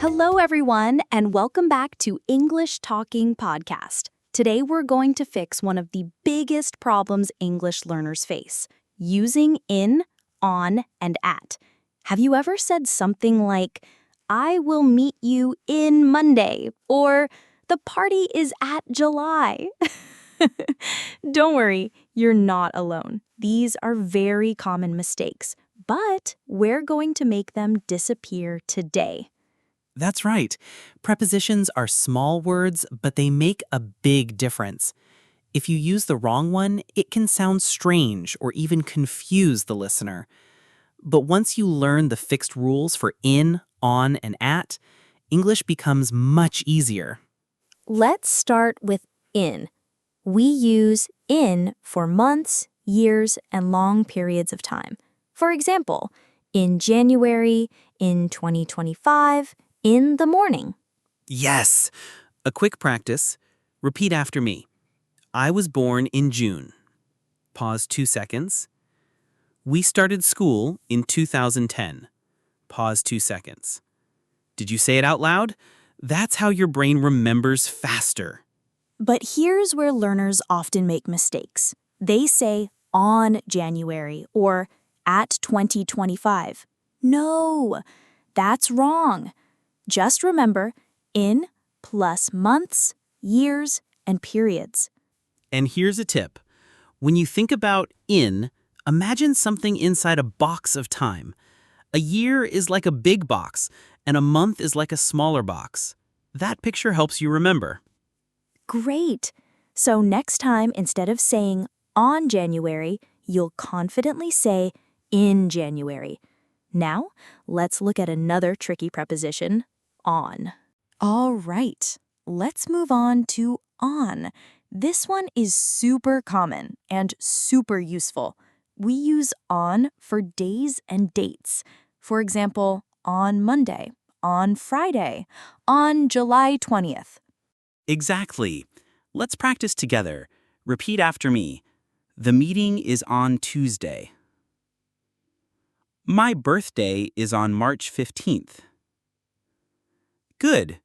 Hello, everyone, and welcome back to English Talking Podcast. Today, we're going to fix one of the biggest problems English learners face, using in, on, and at. Have you ever said something like, I will meet you in Monday, or the party is at July? Don't worry, you're not alone. These are very common mistakes, but we're going to make them disappear today. That's right. Prepositions are small words, but they make a big difference. If you use the wrong one, it can sound strange or even confuse the listener. But once you learn the fixed rules for in, on, and at, English becomes much easier. Let's start with in. We use in for months, years, and long periods of time. For example, in January, in 2025, in the morning. Yes! A quick practice. Repeat after me. I was born in June. Pause 2 seconds. We started school in 2010. Pause 2 seconds. Did you say it out loud? That's how your brain remembers faster. But here's where learners often make mistakes. They say on January or at 2025. No, that's wrong. Just remember in plus months, years, and periods. And here's a tip. When you think about in, imagine something inside a box of time. A year is like a big box, and a month is like a smaller box. That picture helps you remember. Great! So next time, instead of saying on January, you'll confidently say in January. Now, let's look at another tricky preposition, on. All right, let's move on to on. This one is super common and super useful. We use on for days and dates. For example, on Monday, on Friday, on July 20th. Exactly. Let's practice together. Repeat after me. The meeting is on Tuesday. My birthday is on March 15th. Good.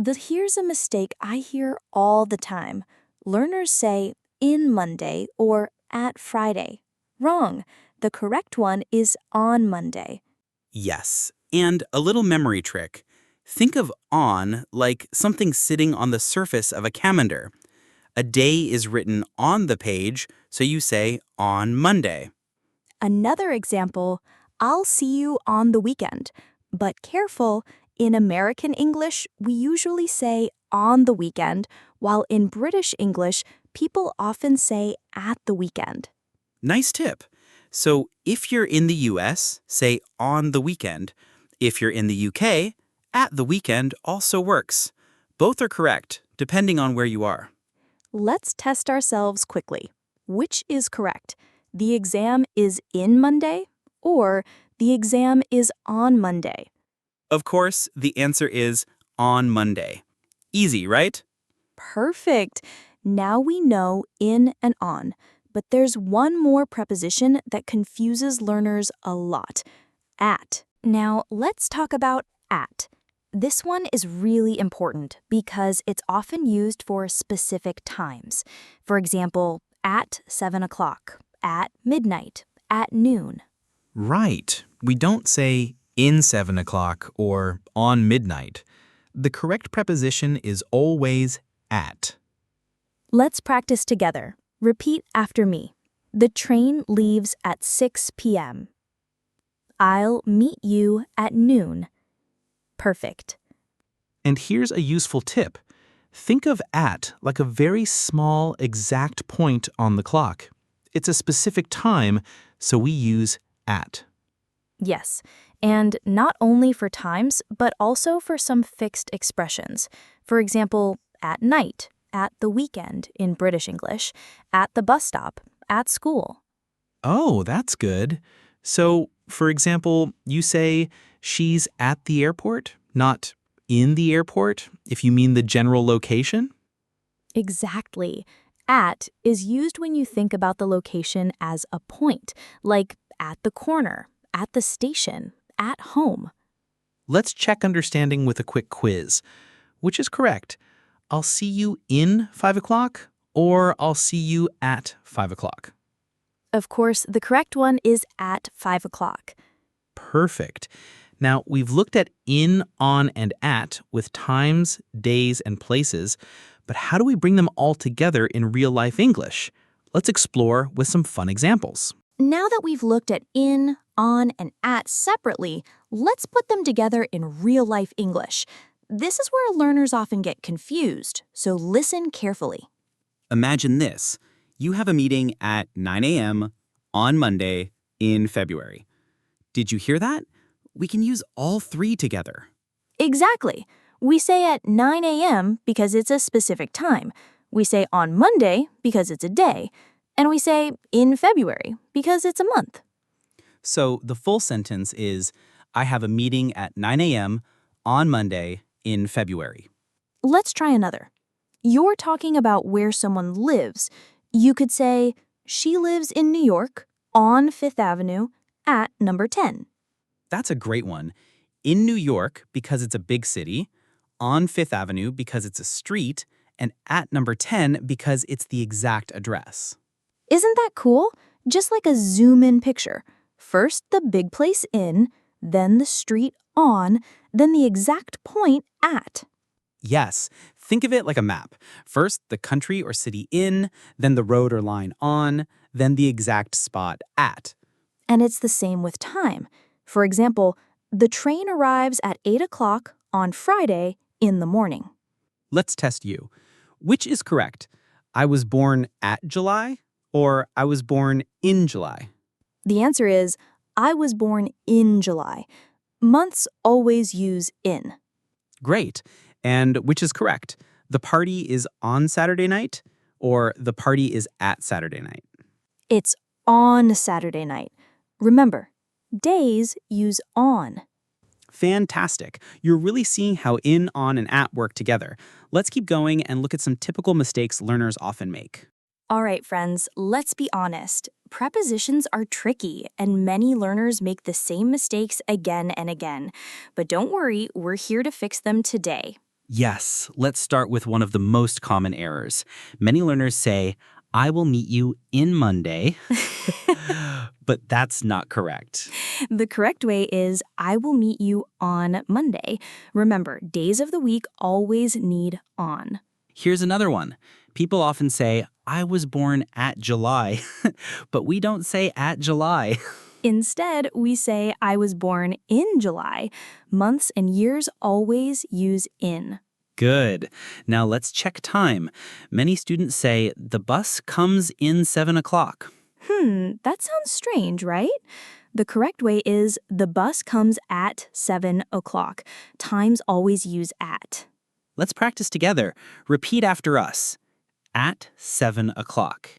Here's a mistake I hear all the time. Learners say in Monday or at Friday. Wrong. The correct one is on Monday. Yes. And a little memory trick. Think of on like something sitting on the surface of a calendar. A day is written on the page, so you say on Monday. Another example, I'll see you on the weekend. But careful, in American English, we usually say on the weekend, while in British English, people often say at the weekend. Nice tip. So if you're in the US, say on the weekend. If you're in the UK, at the weekend also works. Both are correct, depending on where you are. Let's test ourselves quickly. Which is correct? The exam is in Monday or the exam is on Monday? Of course, the answer is on Monday. Easy, right? Perfect. Now we know in and on, but there's one more preposition that confuses learners a lot. At. Now let's talk about at. This one is really important because it's often used for specific times. For example, at 7 o'clock, at midnight, at noon. Right. We don't say in 7 o'clock or on midnight. The correct preposition is always at. Let's practice together. Repeat after me. The train leaves at 6 p.m. I'll meet you at noon. Perfect. And here's a useful tip. Think of at like a very small, exact point on the clock. It's a specific time, so we use at. Yes, and not only for times, but also for some fixed expressions. For example, at night, at the weekend in British English, at the bus stop, at school. Oh, that's good. So, for example, you say she's at the airport, not in the airport, if you mean the general location? Exactly. At is used when you think about the location as a point, like at the corner, at the station, at home. Let's check understanding with a quick quiz. Which is correct? I'll see you in 5 o'clock or I'll see you at 5 o'clock. Of course, the correct one is at 5 o'clock. Perfect. Now, we've looked at in, on, and at with times, days, and places, but how do we bring them all together in real-life English? Let's explore with some fun examples. Now that we've looked at in, on, and at separately, let's put them together in real-life English. This is where learners often get confused, so listen carefully. Imagine this. You have a meeting at 9 a.m. on Monday in February. Did you hear that? We can use all three together. Exactly. We say at 9 a.m. because it's a specific time. We say on Monday because it's a day. And we say in February because it's a month. So the full sentence is, I have a meeting at 9 a.m. on Monday in February. Let's try another. You're talking about where someone lives. You could say, she lives in New York on 5th Avenue at number 10. That's a great one. In New York because it's a big city, on 5th Avenue because it's a street, and at number 10 because it's the exact address. Isn't that cool? Just like a zoom-in picture. First the big place in, then the street on, then the exact point at. Yes, think of it like a map. First, the country or city in, then the road or line on, then the exact spot at. And it's the same with time. For example, the train arrives at 8 o'clock on Friday in the morning. Let's test you. Which is correct? I was born at July or I was born in July? The answer is, I was born in July. Months always use in. Great. And which is correct? The party is on Saturday night or the party is at Saturday night? It's on Saturday night. Remember, days use on. Fantastic. You're really seeing how in, on, and at work together. Let's keep going and look at some typical mistakes learners often make. All right, friends, let's be honest. Prepositions are tricky, and many learners make the same mistakes again and again. But don't worry, we're here to fix them today. Yes, let's start with one of the most common errors. Many learners say, I will meet you in Monday, but that's not correct. The correct way is, I will meet you on Monday. Remember, days of the week always need on. Here's another one. People often say, I was born at July, but we don't say at July. Instead, we say, I was born in July. Months and years always use in. Good. Now let's check time. Many students say, the bus comes in 7 o'clock. That sounds strange, right? The correct way is, the bus comes at 7 o'clock. Times always use at. Let's practice together. Repeat after us. At 7 o'clock.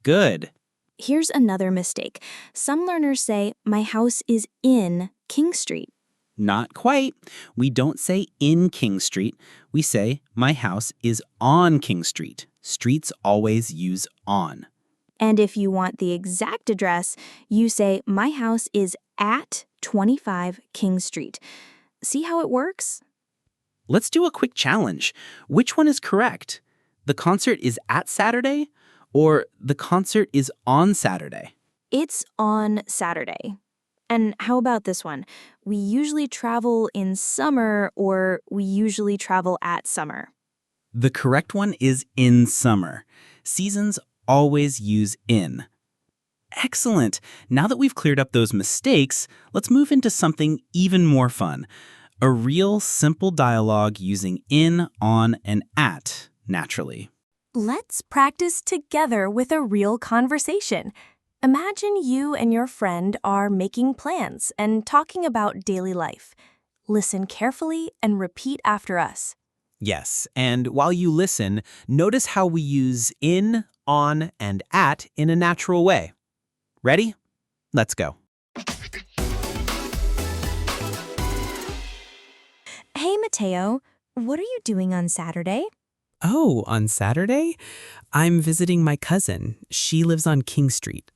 Good. Here's another mistake. Some learners say, my house is in King Street. Not quite. We don't say in King Street. We say, my house is on King Street. Streets always use on. And if you want the exact address, you say, my house is at 25 King Street. See how it works? Let's do a quick challenge. Which one is correct? The concert is at Saturday or the concert is on Saturday? It's on Saturday. And how about this one? We usually travel in summer or we usually travel at summer. The correct one is in summer. Seasons always use in. Excellent. Now that we've cleared up those mistakes, let's move into something even more fun. A real simple dialogue using in, on, and at naturally. Let's practice together with a real conversation. Imagine you and your friend are making plans and talking about daily life. Listen carefully and repeat after us. Yes, and while you listen, notice how we use in, on, and at in a natural way. Ready? Let's go. Hey, Mateo, what are you doing on Saturday? Oh, on Saturday? I'm visiting my cousin. She lives on King Street.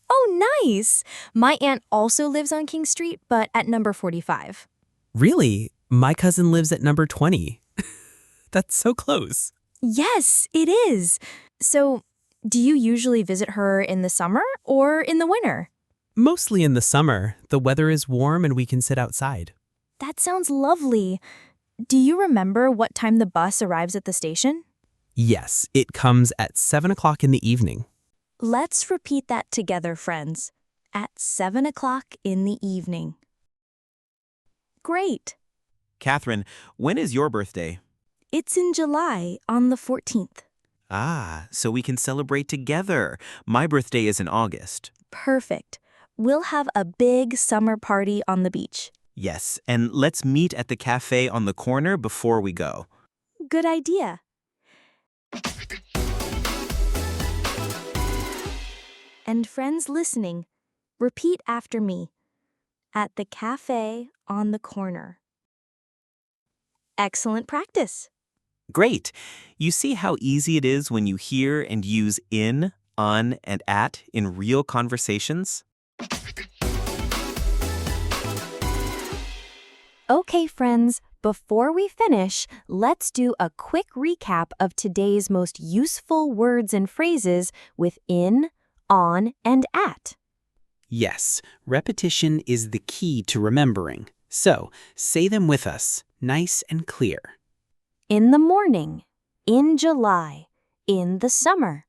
Oh, nice! My aunt also lives on King Street, but at number 45. Really? My cousin lives at number 20. That's so close. Yes, it is. So, do you usually visit her in the summer or in the winter? Mostly in the summer. The weather is warm and we can sit outside. That sounds lovely. Do you remember what time the bus arrives at the station? Yes, it comes at 7 o'clock in the evening. Let's repeat that together, friends. At 7 o'clock in the evening. Great. Catherine, when is your birthday? It's in July on the 14th. Ah, so we can celebrate together. My birthday is in August. Perfect. We'll have a big summer party on the beach. Yes, and let's meet at the cafe on the corner before we go. Good idea. And friends listening, repeat after me. At the cafe on the corner. Excellent practice. Great. You see how easy it is when you hear and use in, on, and at in real conversations? Okay, friends, before we finish, let's do a quick recap of today's most useful words and phrases with in, on, and at. Yes, repetition is the key to remembering. So, say them with us, nice and clear. In the morning, in July, in the summer.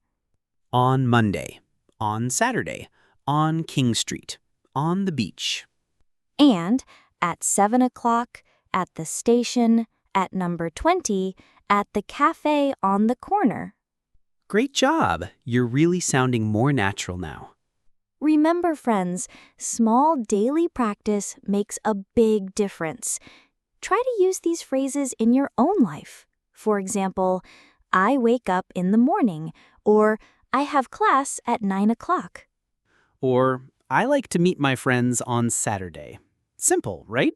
On Monday, on Saturday, on King Street, on the beach. And at 7 o'clock, at the station, at number 20, at the cafe on the corner. Great job! You're really sounding more natural now. Remember, friends, small daily practice makes a big difference. Try to use these phrases in your own life. For example, I wake up in the morning, or I have class at 9 o'clock. Or, I like to meet my friends on Saturday. Simple, right?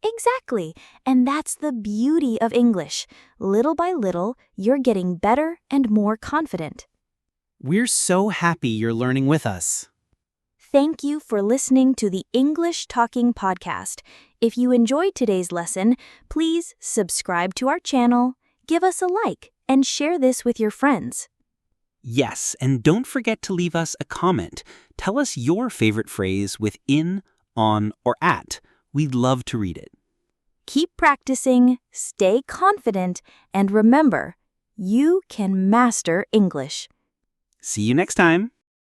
Exactly, and that's the beauty of English. Little by little, you're getting better and more confident. We're so happy you're learning with us. Thank you for listening to the English Talking Podcast. If you enjoyed today's lesson, please subscribe to our channel, give us a like, and share this with your friends. Yes, and don't forget to leave us a comment. Tell us your favorite phrase with in, on, or at. We'd love to read it. Keep practicing, stay confident, and remember, you can master English. See you next time.